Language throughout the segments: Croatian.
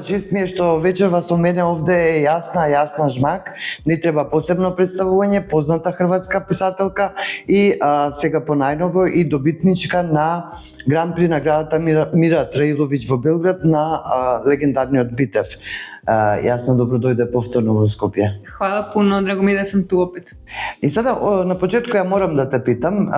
čist mi je što večerva so mene ovde je Jasna Žmak, ne treba posebno predstavovanje, poznata hrvatska pisatelka i сега по најново и добитничка на Гран При наградата Мира Траиловиќ во Белград на легендарниот Битев. Јасна, добро дојде повторно во Скопје. Hvala puno, drago mi je da sam tu opet. И сада на почетку ја морам да те питам,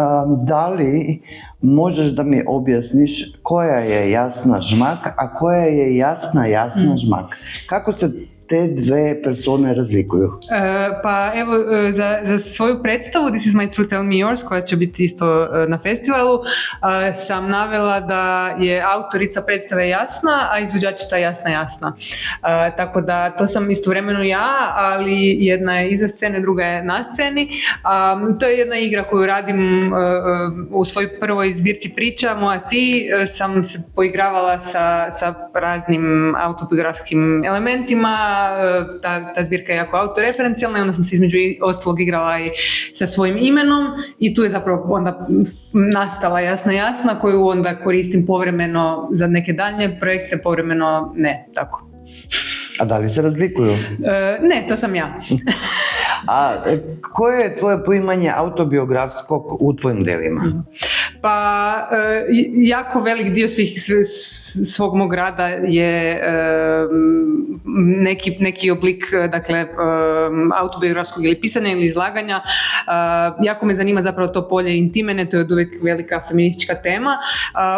дали можеш да ми објасниш која е Јасна Жмак, а која е Јасна Жмак? Како се te dve persone razlikuju? Pa evo, za svoju predstavu This is my true, tell me yours, koja će biti isto na festivalu, sam navela da je autorica predstave Jasna, a izvođačica Jasna. Tako da to sam istovremeno ja, ali jedna je iza scene, druga je na sceni. To je jedna igra koju radim u svojoj prvoj zbirci priča, Moja ti, sam se poigravala sa raznim autobiografskim elementima. Ta zbirka je jako autoreferencijalna i onda sam se između ostalog igrala i sa svojim imenom i tu je zapravo onda nastala Jasna koju onda koristim povremeno za neke daljnje projekte, povremeno ne, tako. A da li se razlikuju? Ne, to sam ja. A koje je tvoje poimanje autobiografskog u tvojim delima? Pa jako velik dio svog mog rada je neki oblik, dakle, autobiografskog ili pisanja ili izlaganja. Jako me zanima zapravo to polje intimene, to je od uvijek velika feministička tema.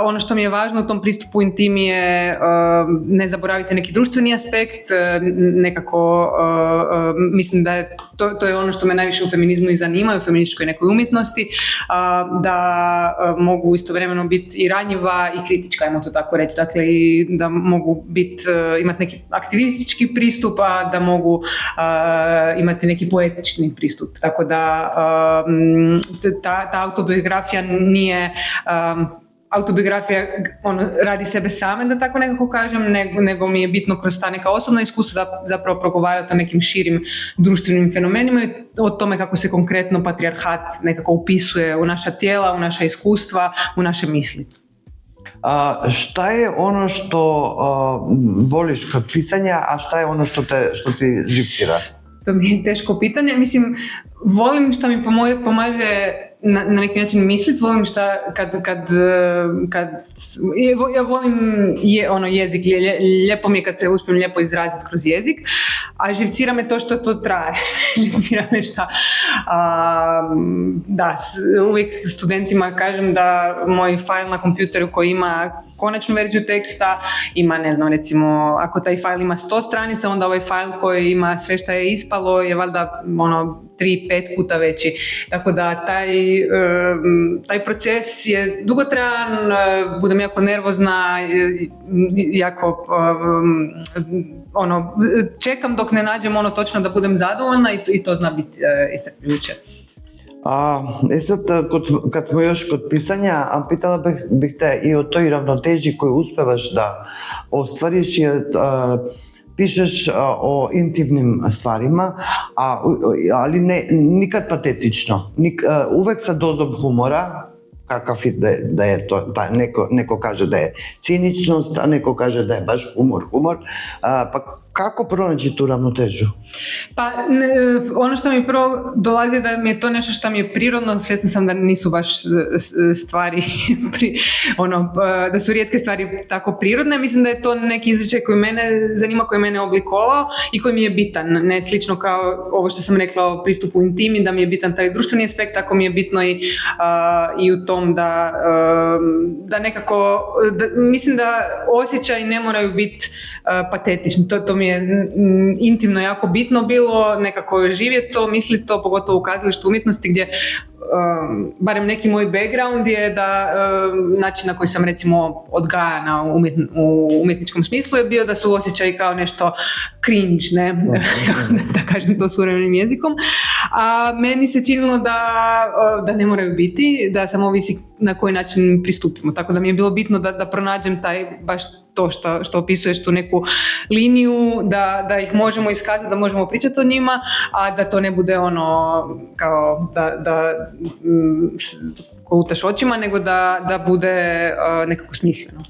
Ono što mi je važno u tom pristupu intimi je ne zaboraviti neki društveni aspekt, nekako mislim da je to je ono što me najviše u feminizmu i zanima, u feminističkoj nekoj umjetnosti, da mogu istovremeno biti i ranjiva i kritička, ajmo to tako reći, dakle i da mogu imati neki aktivistički pristup, a da mogu imati neki poetični pristup, tako da ta autobiografija nije autobiografija radi sebe same, da tako nekako kažem, nego mi je bitno kroz ta neka osobna iskustva zapravo progovarati o nekim širim društvenim fenomenima i o tome kako se konkretno patrijarhat nekako upisuje u naša tijela, u naša iskustva, u naše misli. Šta je ono što voliš kod pisanja, a šta je ono što ti živcira? To mi je teško pitanje. Mislim, volim što mi pomaže na neki način misliti, volim šta ja volim jezik, lijepo mi je kad se uspijem lijepo izraziti kroz jezik, a živcira me to što to traje, živcira me šta. Da, uvijek studentima kažem da moj fajl na kompjuteru koji ima konačnu verziju teksta ima, ne znam, recimo, ako taj fajl ima 100 stranica, onda ovaj fajl koji ima sve što je ispalo je valjda 3-5 puta veći. Tako da taj proces je dugotrajan, budem jako nervozna, jako čekam dok ne nađem točno da budem zadovoljna i to zna biti iscrpljujuće. Sad, kad smo još kod pisanja, pitala bih te i o toj ravnoteži koju uspevaš da ostvariš, jer pišeš o intimnim stvarima, ali nikad patetično, uvek sa dozom humora, kakav da je to, neko kaže da je ciničnost, a neko kaže da je baš humor. Pa kako pronaći tu ravnotežu? Pa ono što mi prvo dolazi da mi je to nešto što mi je prirodno, svjesna sam da nisu baš stvari, da su rijetke stvari tako prirodne. Mislim da je to neki izričaj koji mene zanima, koji mene oblikovao i koji mi je bitan. Ne slično kao ovo što sam rekla o pristupu intimi, da mi je bitan taj društveni aspekt, tako mi je bitno i u tom da nekako, mislim da osjećaji ne moraju biti patetični. To mi je intimno jako bitno bilo, nekako živjeti to, misliti to, pogotovo u kazalištu umjetnosti gdje barem neki moj background je da način na koji sam recimo odgajana u umjetničkom smislu je bio da su osjećaji kao nešto cringe, ne? Da kažem to suvremenim jezikom, a meni se činilo da ne moraju biti, da samo ovisi na koji način pristupimo, tako da mi je bilo bitno da pronađem taj baš to što opisuješ, tu neku liniju, da ih možemo iskazati, da možemo pričati o njima, a da to ne bude kao da kolutaš očima, nego da bude nekako smisleno.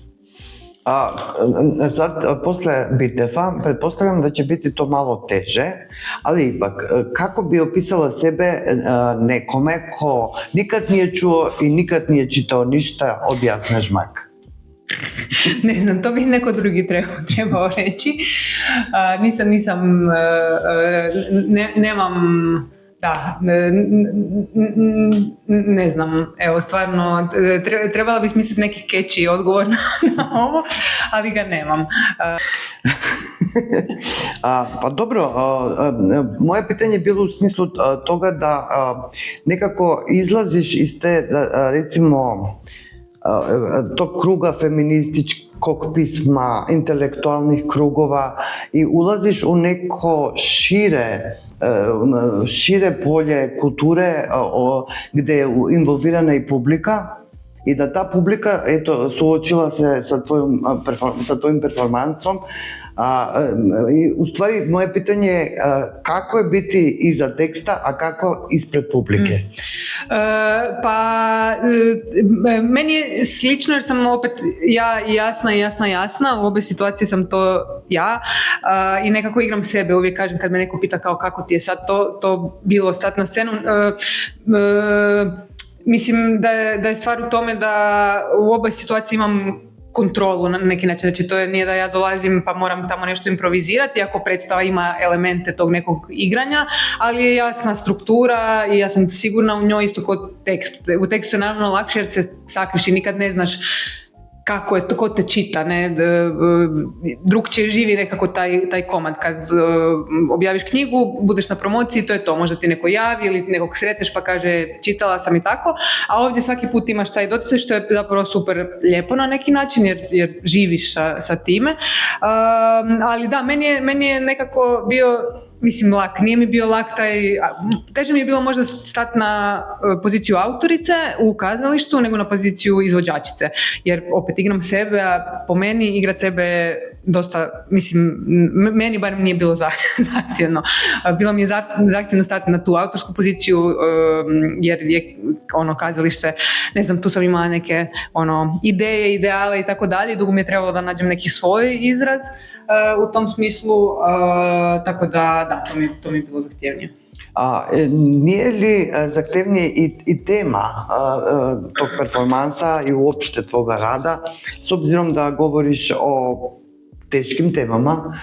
Sad, posle Biteva, pretpostavljam da će biti to malo teže, ali ipak, kako bi opisala sebe nekome ko nikad nije čuo i nikad nije čitao ništa od Jasne Žmak? Ne znam, to bi neko drugi trebao reći. Nemam, da, ne znam, evo, stvarno, trebala bi smisliti neki catchy odgovor na ovo, ali ga nemam. Pa dobro, moje pitanje je bilo u smislu toga da nekako izlaziš iz te, recimo, tog kruga feminističkog pisma, intelektualnih krugova i ulaziš u neko šire polje kulture gdje je involvirana i publika i da ta publika, eto, suočila se sa tvojim performansom. I u stvari moje pitanje je kako je biti iza teksta, a kako ispred publike? Meni je slično jer sam opet ja jasna, u obe situacije sam to ja i nekako igram sebe, uvijek kažem kad me neko pita kao kako ti je sad to bilo stati na scenu. Mislim da je stvar u tome da u oboj situaciji imam kontrolu na neki način, znači to nije da ja dolazim pa moram tamo nešto improvizirati, ako predstava ima elemente tog nekog igranja, ali je jasna struktura i ja sam sigurna u njoj isto kod tekstu. U tekstu je naravno lakše jer se sakriš i nikad ne znaš kako je to, ko te čita, ne, drugčije živi nekako taj komad. Kad objaviš knjigu, budeš na promociji, to je to, možda ti neko javi ili nekog sretneš pa kaže čitala sam i tako, a ovdje svaki put imaš taj doticaj što je zapravo super lijepo na neki način jer živiš sa time, ali da, meni je nekako bio, mislim, lak, nije mi bio lak teže mi je bilo možda stati na poziciju autorice u kazalištu nego na poziciju izvođačice, jer opet igram sebe, a po meni igrat sebe dosta, mislim, meni barem nije bilo zahtjevno. Bilo mi je zahtjevno stati na tu autorsku poziciju, jer je kazalište, ne znam, tu sam imala neke ideje, ideale i tako dalje, dugo mi je trebalo da nađem neki svoj izraz u tom smislu, tako da, to mi je bilo zahtjevnije. Nije li zahtevnije i tema tog performansa i uopšte tvoga rada, s obzirom da govoriš o teškim temama,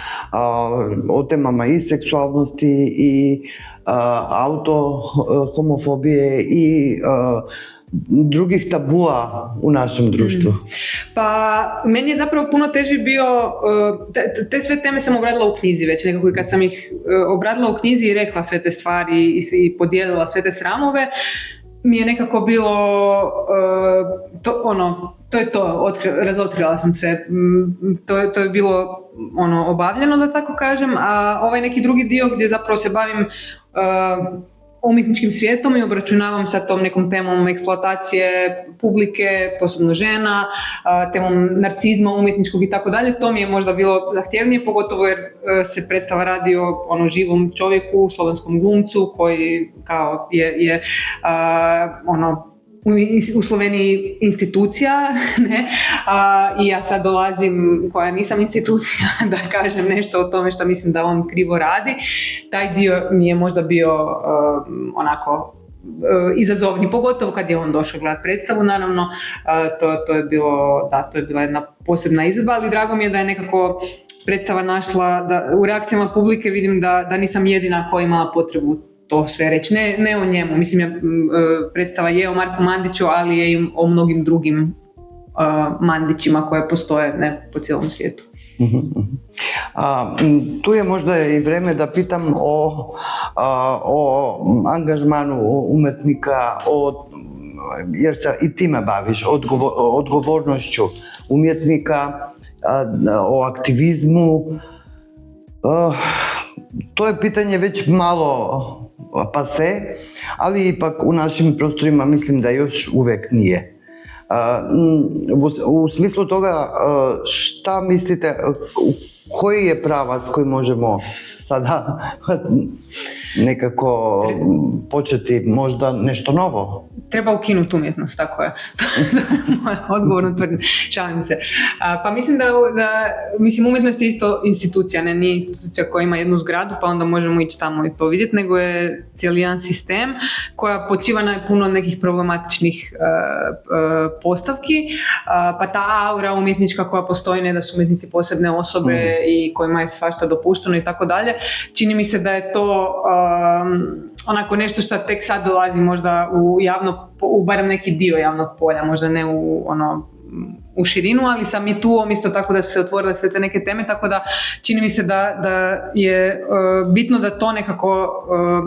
o temama i seksualnosti i autohomofobije i drugih tabua u našem društvu? Pa meni je zapravo puno teži bio, te sve teme sam obradila u knjizi već nekako, i kad sam ih obradila u knjizi i rekla sve te stvari i podijelila sve te sramove, mi je nekako bilo to je to, razotkrila sam se, to je bilo obavljeno, da tako kažem, a ovaj neki drugi dio gdje zapravo se bavim umjetničkim svijetom i obračunavam sa tom nekom temom eksploatacije publike, posebno žena, temom narcizma umjetničkog i tako dalje, to mi je možda bilo zahtjevnije, pogotovo jer se predstava radi o živom čovjeku, slovenskom glumcu koji kao je u Sloveniji institucija, ne? I ja sad dolazim koja nisam institucija da kažem nešto o tome što mislim da on krivo radi. Taj dio mi je možda bio onako izazovni, pogotovo kad je on došao gledati predstavu, naravno to je bila jedna posebna izvedba, ali drago mi je da je nekako predstava našla, da u reakcijama publike vidim da nisam jedina koja imala potrebu to sve reći. Ne o njemu, mislim, predstava je o Marku Mandiću, ali je i o mnogim drugim Mandićima koje postoje po cijelom svijetu. Tu je možda i vreme da pitam o angažmanu umjetnika, jer se i time baviš, odgovornošću umjetnika, o aktivizmu. To je pitanje već malo pase, ali ipak u našim prostorima mislim da još uvijek nije. U smislu toga, šta mislite, koji je pravac koji možemo sada nekako početi možda nešto novo? treba ukinuti umjetnost, tako je. To je moja odgovorno tvrdim, šalim se. Pa mislim da umjetnost je isto institucija, nije institucija koja ima jednu zgradu pa onda možemo ići tamo i to vidjeti, nego je cijeli jedan sistem koja počiva na puno nekih problematičnih postavki, pa ta aura umjetnička koja postoji, ne da su umjetnici posebne osobe i kojima je svašta dopušteno i tako dalje, čini mi se da je to onako nešto što tek sad dolazi možda u barem neki dio javnog polja, možda ne u širinu, ali sam i tu isto tako da su se otvorile sve te neke teme, tako da čini mi se da je bitno da to nekako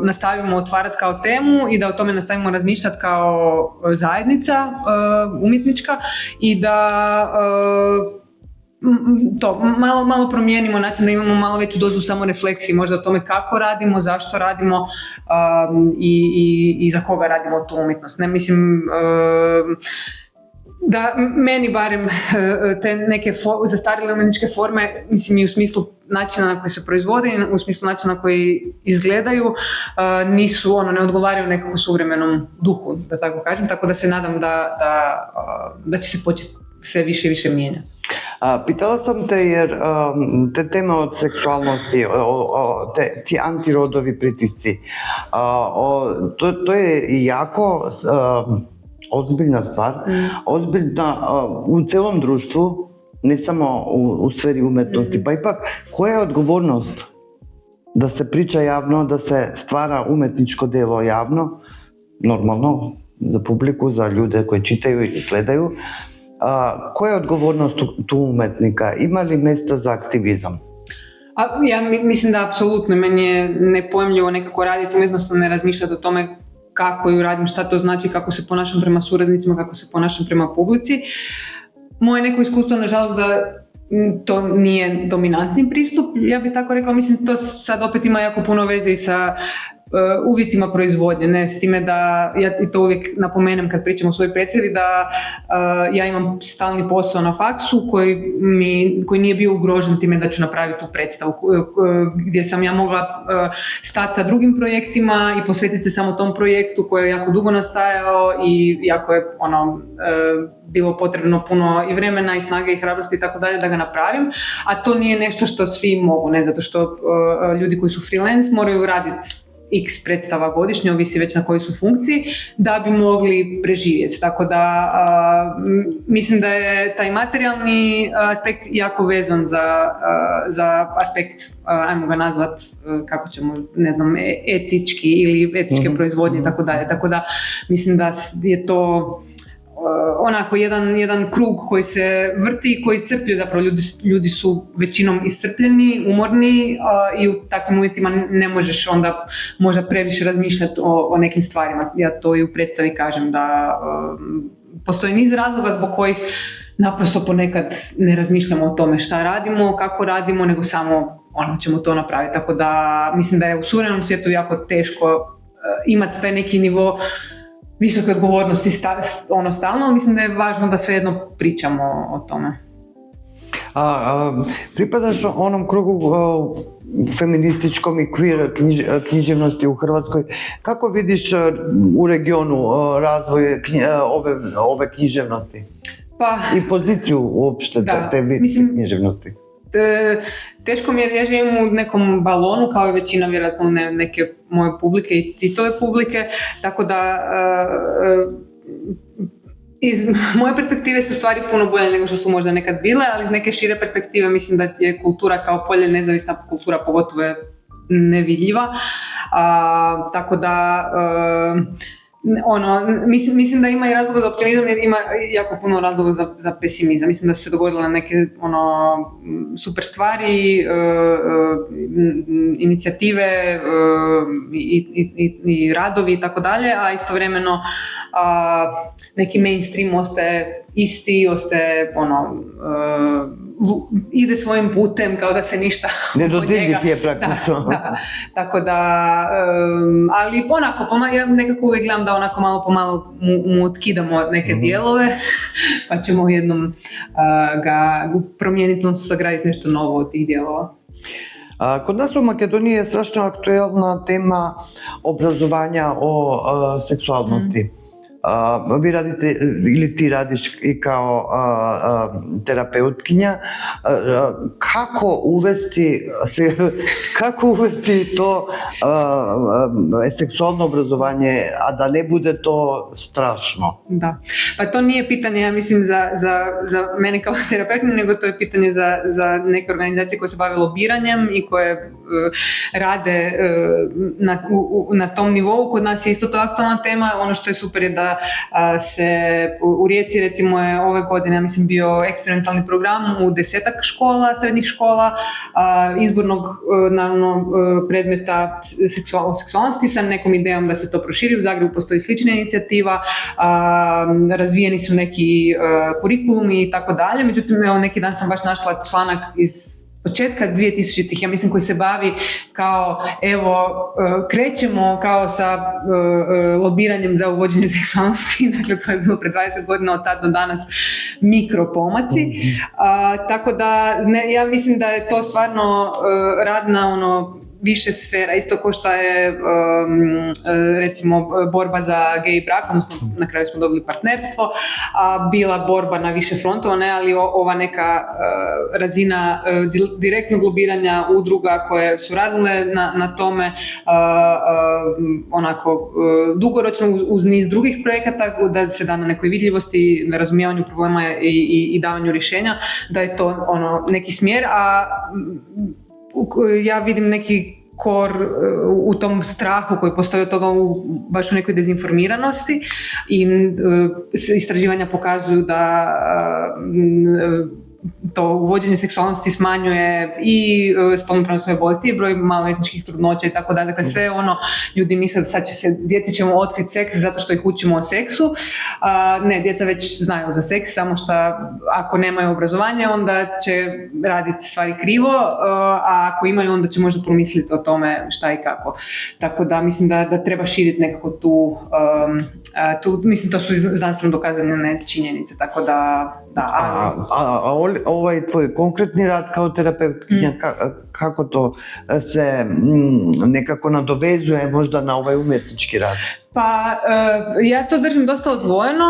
nastavimo otvarati kao temu i da o tome nastavimo razmišljati kao zajednica umjetnička i da to malo promijenimo način, da imamo malo veću dozu samorefleksije možda o tome kako radimo, zašto radimo i za koga radimo tu umjetnost. Ne mislim da meni barem te neke zastarjele umjetničke forme, mislim i u smislu načina na koji se proizvode, u smislu načina na koji izgledaju, ne odgovaraju nekako suvremenom duhu, da tako kažem, tako da se nadam da će se početi sve više i više mijenjati. Pitala sam te jer te teme od seksualnosti, ti antirodovi pritisci, to je jako ozbiljna stvar, ozbiljna u celom društvu, ne samo u sferi umjetnosti, pa ipak koja je odgovornost da se priča javno, da se stvara umjetničko delo javno, normalno, za publiku, za ljude koji čitaju i gledaju. Koja je odgovornost tu umjetnika? Ima li mjesta za aktivizam? Ja mislim da apsolutno. Meni je nepojmljivo nekako raditi umjetnost, ne razmišljati o tome kako ju radim, šta to znači, kako se ponašam prema suradnicima, kako se ponašam prema publici. Moje neko iskustvo, nažalost, da to nije dominantni pristup, ja bih tako rekla. Mislim, to sad opet ima jako puno veze i sa uvjetima proizvodnje, ne, s time da ja to uvijek napomenem kad pričam o svojoj predstavi, da ja imam stalni posao na faksu koji nije bio ugrožen time da ću napraviti tu predstavu, gdje sam ja mogla stati sa drugim projektima i posvetiti se samo tom projektu koji je jako dugo nastajao i jako je bilo potrebno puno i vremena i snage i hrabrosti i tako dalje da ga napravim, a to nije nešto što svi mogu, ne, zato što ljudi koji su freelance moraju raditi x predstava godišnje, ovisi već na kojoj su funkciji, da bi mogli preživjeti. Tako da mislim da je taj materijalni aspekt jako vezan za aspekt, ajmo ga nazvat, kako ćemo, ne znam, etički ili etičke proizvodnje i tako dalje. Tako da mislim da je to onako jedan krug koji se vrti i koji iscrpljuje, zapravo ljudi su većinom iscrpljeni, umorni i u takvim uvjetima ne možeš onda možda previše razmišljati o nekim stvarima. Ja to i u predstavi kažem da postoji niz razloga zbog kojih naprosto ponekad ne razmišljamo o tome šta radimo, kako radimo, nego samo ćemo to napraviti. Tako da mislim da je u suvremenom svijetu jako teško imati taj neki nivo visoke odgovornosti stalno, ali mislim da je važno da svejedno pričamo o tome. Pripadaš onom krugu feminističkom i queer književnosti u Hrvatskoj. Kako vidiš u regionu razvoj ove književnosti? I poziciju uopšte te književnosti? Teško mi je jer ja živim u nekom balonu kao i većina vjerojatno neke moje publike i Titove publike, tako da iz moje perspektive su stvari puno bolje nego što su možda nekad bile, ali iz neke šire perspektive mislim da je kultura kao polje, nezavisna kultura pogotovo je nevidljiva, tako da mislim da ima i razloga za optimizam jer ima jako puno razloga za pesimizam. Mislim da su se dogodile neke super stvari, inicijative i radovi i tako dalje, a istovremeno neki mainstream ostaje isti, ostaje ide svojim putem kao da se ništa nedodirljiv je praktično. Da. Tako da, ali ja nekako uvijek gledam da malo po malo mu otkidamo neke dijelove, pa ćemo jednom ga promijeniti, sagraditi nešto novo od tih dijelova. Kod nas u Makedoniji je strašno aktuelna tema obrazovanja o seksualnosti. vi radite ili ti radiš i kao terapeutkinja, kako uvesti to seksualno obrazovanje, a da ne bude to strašno? Da, pa to nije pitanje, ja mislim, za mene kao terapeutkinju, nego to je pitanje za neke organizacije koje se bave lobiranjem i koje rade na tom nivou. Kod nas je isto to aktualna tema. Ono što je super je da se u Rijeci, recimo, je ove godine, ja mislim, bio eksperimentalni program u 10-ak škola, srednjih škola, izbornog, naravno, predmeta o seksualnosti sa nekom idejom da se to proširi. U Zagrebu postoji slična inicijativa, razvijeni su neki kurikulumi i tako dalje. Međutim, evo, neki dan sam baš našla članak iz početka 2000-ih, ja mislim, koji se bavi kao, evo, krećemo kao sa lobiranjem za uvođenje seksualnosti, dakle to je bilo pred 20 godina, od tad do danas mikropomaci, tako da ja mislim da je to stvarno rad na više sfera, isto ko što je recimo borba za gej brak, odnosno na kraju smo dobili partnerstvo, a bila borba na više frontova, ne, ali ova neka razina direktnog lobiranja udruga koje su radile na tome onako dugoročno uz niz drugih projekata, da se da na nekoj vidljivosti, na razumijevanju problema i davanju rješenja, da je to neki smjer, a ja vidim neki kor u tom strahu koji postoji od toga, baš u nekoj dezinformiranosti, i istraživanja pokazuju da to uvođenje seksualnosti smanjuje i spolno prenosne bolesti i broj maloljetničkih trudnoća i tako dalje. Dakle, sve ljudi misle da djeci ćemo otkriti seks zato što ih učimo o seksu. Ne, djeca već znaju za seks, samo što ako nemaju obrazovanje, onda će raditi stvari krivo, a ako imaju, onda će možda promisliti o tome šta i kako. Tako da mislim da treba širiti nekako tu, mislim, to su znanstveno dokazane činjenice, tako da ovaj tvoj konkretni rad kao terapeutkinja, kako to se nekako nadovezuje možda na ovaj umjetnički rad? Pa ja to držim dosta odvojeno,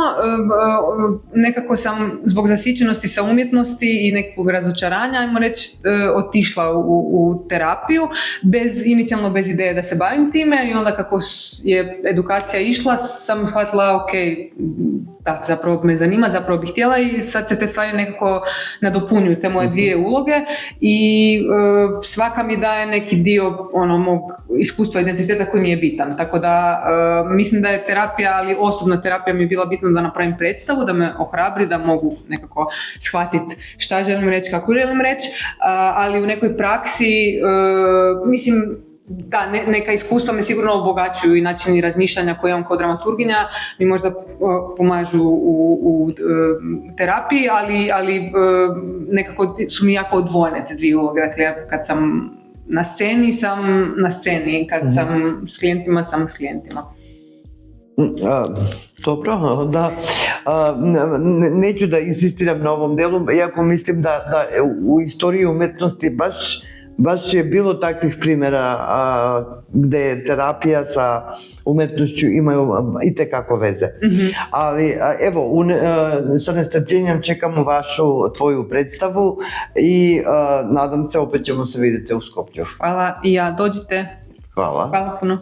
nekako sam zbog zasićenosti sa umjetnosti i nekakvog razočaranja, ajmo reći, otišla u terapiju, inicijalno bez ideje da se bavim time, i onda kako je edukacija išla sam shvatila, ok, da, zapravo me zanima, zapravo bih htjela, i sad se te stvari nekako nadopunjuju, te moje dvije uloge, i svaka mi daje neki dio mog iskustva, identiteta koji mi je bitan, tako da mislim da je terapija, ali osobna terapija mi je bila bitna da napravim predstavu, da me ohrabri, da mogu nekako shvatiti šta želim reći, kako želim reći, ali u nekoj praksi, mislim, da, neka iskustva me sigurno obogaćuju i načini razmišljanja koje imam kao dramaturginja mi možda pomažu u terapiji, ali nekako su mi jako odvojene te dvije uloge. Dakle, kad sam na sceni, sam na sceni, kad sam s klijentima, sam s klijentima. Dobro, da, neću da insistiram na ovom delu, iako mislim da u istoriji umjetnosti baš je bilo takvih primjera gdje terapija sa umjetnošću imaju itekako veze. Ali evo, sa nestrpljenjem čekamo tvoju predstavu i nadam se opet ćemo se vidjeti u Skoplju. Hvala, i ja, dođite. Hvala. Hvala puno.